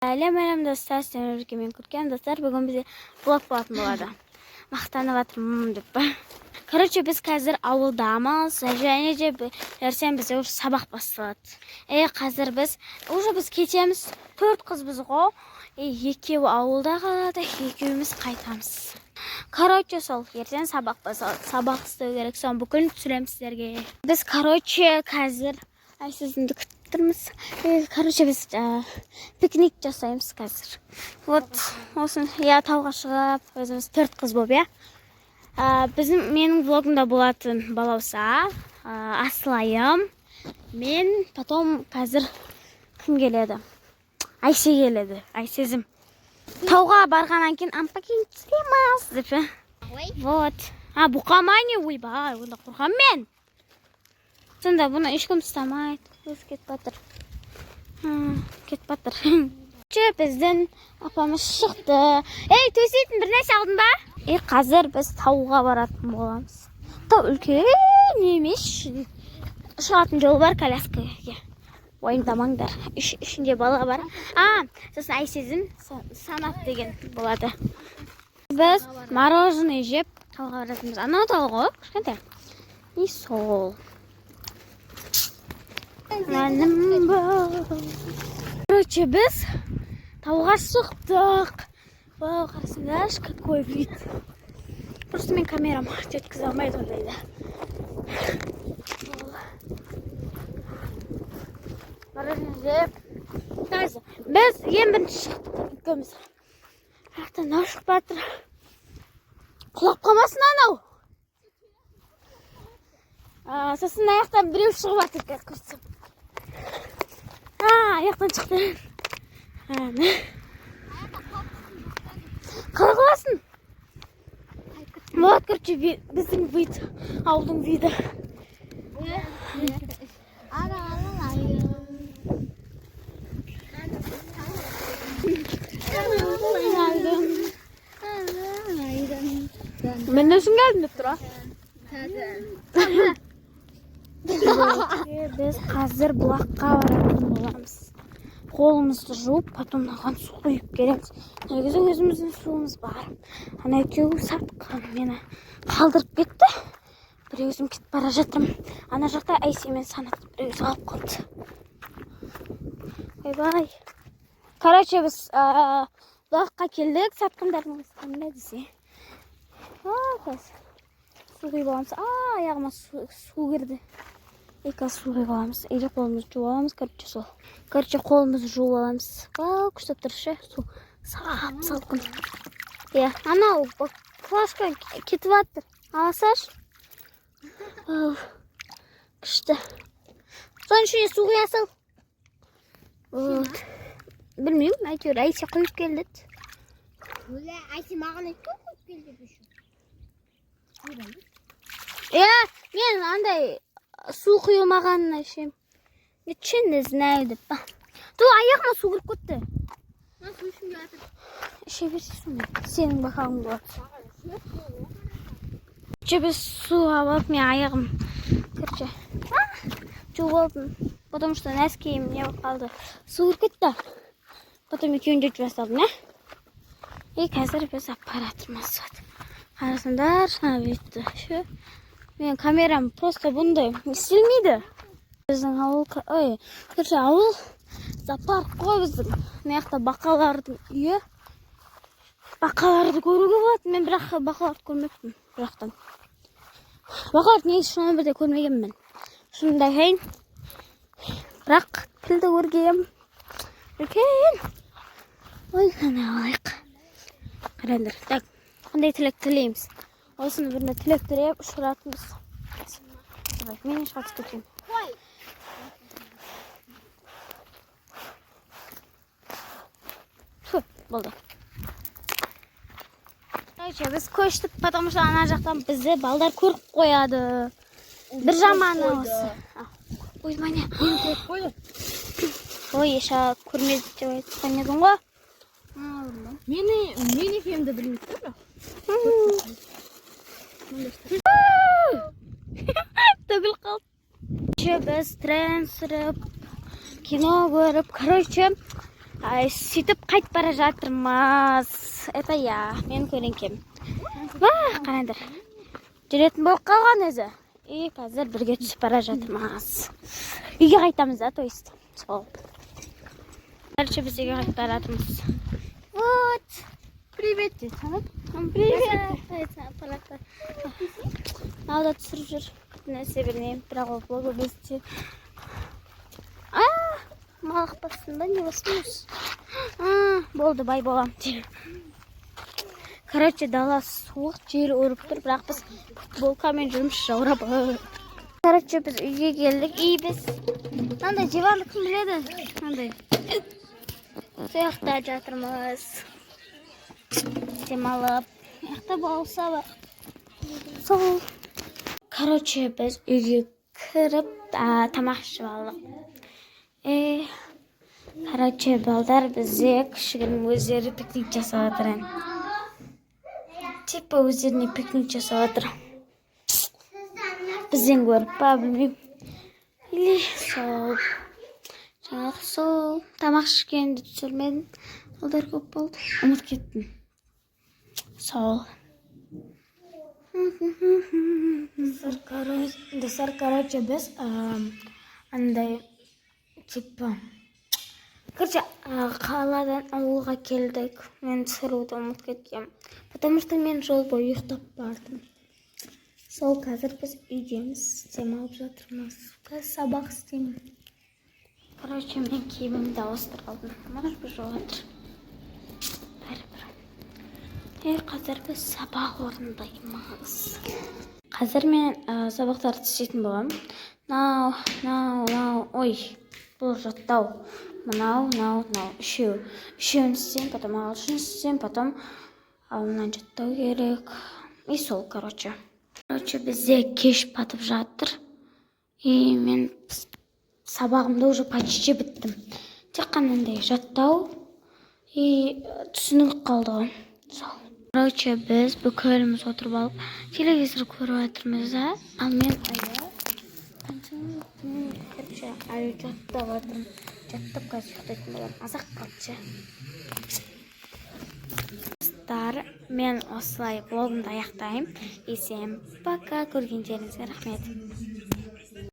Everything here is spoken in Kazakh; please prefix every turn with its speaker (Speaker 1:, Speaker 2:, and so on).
Speaker 1: Әлем достар, сіздерге мен көрген достар, бүгін бізде блог болатын болады. Мақтанып жатырмын деп. Короче, біз қазір ауылдамыз, және де ертең бізде уже сабақ басталады. Қазір біз кетеміз, 4 қызбыз ғой. Екеуі ауылда қалады, екеуіміз қайтамыз. Короче, сол ертең сабақ басталады. Сабақ істеу керек, соны бүкіл түсіреміз сіздерге. Біз қазір сіздерді күттірміз. Короче, біз пикник жасаймыз қазір. Вот, осын, тауға шығып, өзіміз 4 қыз болып, менің влогымда болатын балауса, Асылайым, мен, потом қазір кім келеді? Айсе келеді, Айсезім. Тауға барғаннан кейін ампакин түсіреміз, деп. Вот. Бұқамай не, ойбай, онда қорқам мен. Сонда бұны ешкім ұстамайды. Өз кет батыр. Біздің апамыз шықты. Төсейтін бір нәрсе алдың ба? Қазір біз тауға баратын боламыз. Тау үлкен емес. Шығатын жол бар коляскаға. Уайымдамаңдар. Ішінде бала бар. Сосын Айсезім санат деген болады. Біз мороженое жеп тауға баратынбыз. Анау тау ғой, кішкентай. И сол. Короче, біз тауға шықтық. Вау, қарасыңдаршы, какой вид. Просто мен камерам жеткізе алмайды ондайды. Біз ең бірінші шықтық екеуміз. Ақтан ау шығып батыр. Құлап қалмасын анау. Сосын аяқтан біреу шығып батыр көрсем. Аяқтан шықты. Қалай қаласын? Вот, короче, біздің вид, ауылдың виді. Мен өшін келдім деп тұра. Біз қазір бұлаққа баратын боламыз. Қолымызды жуып, потом наған су құйып келеміз. Негізі өзіміздің суымыз бар. Ана екеуі сатқан мені қалдырып кетті. Бір өзім кетіп бара жатырмын. Ана жақта Айсемен санат бір өзі алып қалды. Бай-бай. Короче, біз бұлаққа келдік. Сатқандардың қандай десе. Су құйып аламыз. Аяғыма су кірді. Су құйып аламыз. Қолымызды жуып аламыз. Қолымызды жуып аламыз. Күштеп тұршы. Су салқын. Анау класқа кетіп аттыр. Аласаш. Күшті. Соның үшіне су құясыл. Білмеймін, әйтеуір Айсе құйып келді.
Speaker 2: Айсе маған айтқан құйып келді біші.
Speaker 1: Мен андай су құйылмағанын әшем. Нечен не знаю деп. Аяғыма су кіріп кетті.
Speaker 2: Су ішінде жатыр.
Speaker 1: Іше берсе сумен. Сенің бақалың болады. Біз су алып, мен аяғым жуып алдым. Потому что нәскейім не болып қалды. Су кіріп кетті. Потом екеуін жөтіп жасалдым, қазір біз аппаратымыз бар. Қарасыңдар, шына бетті. Мен камерам просто бұндай істелмейді. Біздің ауыл зоопарк қой біздің. Маяқта бақалардың үйі. Бақаларды көруге болады. Мен бірақ бақаларды көрмеппін бірақтан. Бақаларды негізі шына бірде көрмегенмін. Шынымда кейін. Бірақ пілді көргем. Үлкен. Қана алайық. Қараңдар. Так, қандай тілек тілейміз. Осыны біріне тілек тілеп ұшыратымыз. Мен шығатып кетейін. Болды. Біз көштік, потому что ана жақтан бізді балдар көріп қояды. Бір жаманы осы. Ой, мәне. Еша көрмеді деп айтқан едің ғой.
Speaker 2: Мен екемді білмейді тұр.
Speaker 1: Төгіл қалды. Біз трен сұрып, кино көріп, короче, Сөйтіп қайтып бара жатырмыз. Это я, мен көлеңкем. Қараңдар. Жүретін болып қалған өзі. И қазір бірге түсіп бара жатырмыз. Үйге қайтамыз да, то есть. Сол. Короче, біз үйге қайтып бара жатырмыз. Вот. Привет, детям. Привет. Алда түсіріп жүр. Нәрсе білмеймін, бірақ ол блогы бесте. Малық бассын ба, не басымыз? Болды, бай болам. Короче, дала суық, жел өріп тұр, бірақ біз футболкамен жүрміз жаурап. Короче, біз үйге келдік. И біз мынандай диванды кім біледі? Мынандай. Сояқта жатырмыз. Демалып. Яқта болса бар. Сол. Короче, біз үйге кіріп тамақ ішіп алдық. Короче, балдар бізде кішігірім өздері пикник жасап жатыр. Типа өздеріне пикник жасап жатыр. Бізден көріп па, білмеймін. Или сол. Жаңағы сол. Тамақ ішкенді түсірмедім. Олдар көп болды. Ұмыт кеттім. Сол. Достар, короче, біз андай типа короче қаладан ауылға келдік. Мен түсіруді ұмыт кеткем. Потому что мен жол бойы ұйықтап бардым. Сол қазір біз үйдеміз, демалып жатырмыз. Қазір сабақ істеймін. Короче, мен киімімді ауыстырып алдым. Может быть, жатыр. Бәрібір. Қазір біз сабақ орындаймыз. Қазір мен сабақтарды істейтін боламын. Ой, бұл жаттау. Мынау. Үшеуін істеймін, потом ағылшын істеймін, потом мынаны жаттау керек. И сол, короче. Бізде кеш батып жатыр. И мен сабағымда уже почти біттім. Тек қанандай жаттау и түсінік қалды. Сол. Короче, біз бүкіліміз отырып алып, телевизор көріп жатырмыз, ал мен әлі жаттап жатырмын. Жаттап қазір ұйықтайтын боламын. Азақ қалды. Достар, мен осылай блогымды аяқтаймын. И всем пока, көргендеріңізге рахмет.